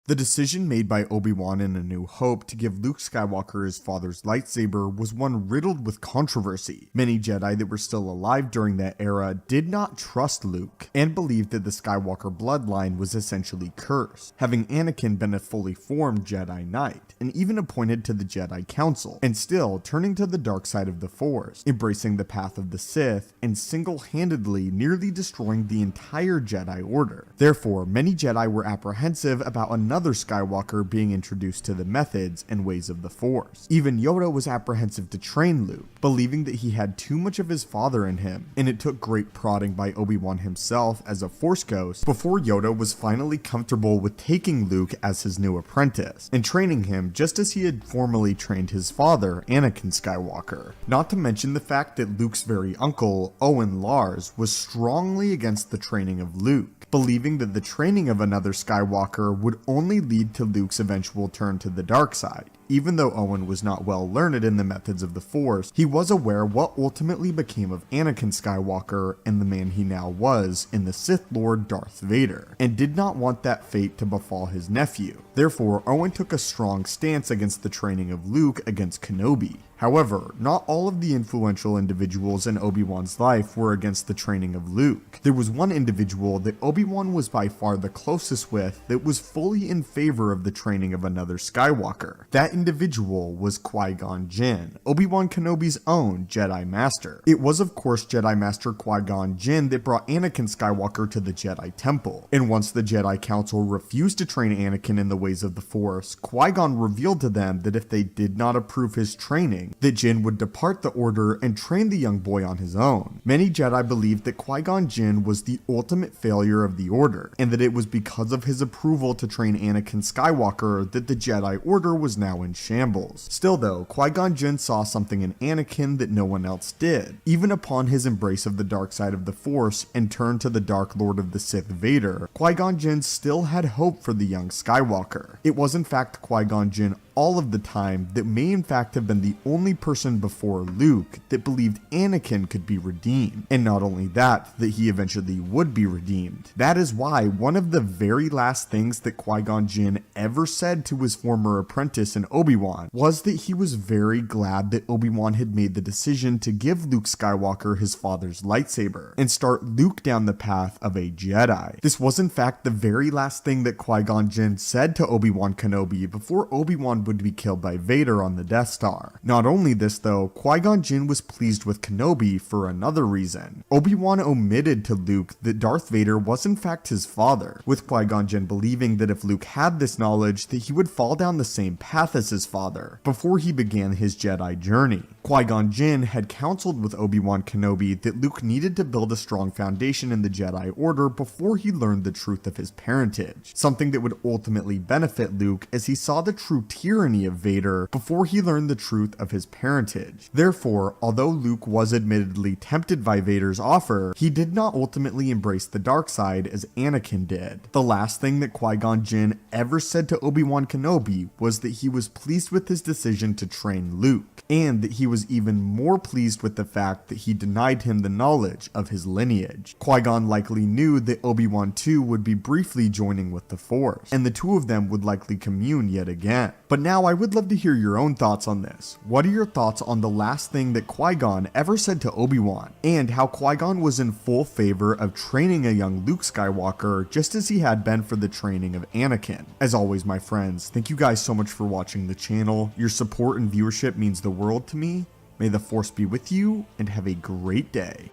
The decision made by Obi-Wan in A New Hope to give Luke Skywalker his father's lightsaber was one riddled with controversy. Many Jedi that were still alive during that era did not trust Luke, and believed that the Skywalker bloodline was essentially cursed, having Anakin been a fully formed Jedi Knight, and even appointed to the Jedi Council, and still turning to the dark side of the Force, embracing the path of the Sith, and single-handedly nearly destroying the entire Jedi Order. Therefore, many Jedi were apprehensive about another Skywalker being introduced to the methods and ways of the Force. Even Yoda was apprehensive to train Luke, believing that he had too much of his father in him, and it took great prodding by Obi-Wan himself as a Force ghost before Yoda was finally comfortable with taking Luke as his new apprentice, and training him just as he had formerly trained his father, Anakin Skywalker. Not to mention the fact that Luke's very uncle, Owen Lars, was strongly against the training of Luke, believing that the training of another Skywalker would only lead to Luke's eventual turn to the dark side. Even though Owen was not well learned in the methods of the Force, he was aware what ultimately became of Anakin Skywalker and the man he now was in the Sith Lord Darth Vader, and did not want that fate to befall his nephew. Therefore, Owen took a strong stance against the training of Luke against Kenobi. However, not all of the influential individuals in Obi-Wan's life were against the training of Luke. There was one individual that Obi-Wan was by far the closest with that was fully in favor of the training of another Skywalker. That individual was Qui-Gon Jinn, Obi-Wan Kenobi's own Jedi Master. It was of course Jedi Master Qui-Gon Jinn that brought Anakin Skywalker to the Jedi Temple, and once the Jedi Council refused to train Anakin in the ways of the Force, Qui-Gon revealed to them that if they did not approve his training, that Jinn would depart the Order and train the young boy on his own. Many Jedi believed that Qui-Gon Jinn was the ultimate failure of the Order, and that it was because of his approval to train Anakin Skywalker that the Jedi Order was now in shambles. Still though, Qui-Gon Jinn saw something in Anakin that no one else did. Even upon his embrace of the dark side of the Force and turn to the Dark Lord of the Sith Vader, Qui-Gon Jinn still had hope for the young Skywalker. It was in fact Qui-Gon Jinn all of the time that may in fact have been the only person before Luke that believed Anakin could be redeemed, and not only that he eventually would be redeemed. That is why one of the very last things that Qui-Gon Jinn ever said to his former apprentice in Obi-Wan was that he was very glad that Obi-Wan had made the decision to give Luke Skywalker his father's lightsaber and start Luke down the path of a Jedi. This was in fact the very last thing that Qui-Gon Jinn said to Obi-Wan Kenobi before Obi-Wan would be killed by Vader on the Death Star. Not only this though, Qui-Gon Jinn was pleased with Kenobi for another reason. Obi-Wan omitted to Luke that Darth Vader was in fact his father, with Qui-Gon Jinn believing that if Luke had this knowledge that he would fall down the same path as his father before he began his Jedi journey. Qui-Gon Jinn had counseled with Obi-Wan Kenobi that Luke needed to build a strong foundation in the Jedi Order before he learned the truth of his parentage, something that would ultimately benefit Luke as he saw the true tyranny of Vader before he learned the truth of his parentage. Therefore, although Luke was admittedly tempted by Vader's offer, he did not ultimately embrace the dark side as Anakin did. The last thing that Qui-Gon Jinn ever said to Obi-Wan Kenobi was that he was pleased with his decision to train Luke, and that he was even more pleased with the fact that he denied him the knowledge of his lineage. Qui-Gon likely knew that Obi-Wan too would be briefly joining with the Force, and the two of them would likely commune yet again. But now I would love to hear your own thoughts on this. What are your thoughts on the last thing that Qui-Gon ever said to Obi-Wan, and how Qui-Gon was in full favor of training a young Luke Skywalker just as he had been for the training of Anakin? As always, my friends, thank you guys so much for watching the channel. Your support and viewership means the world to me. May the Force be with you, and have a great day.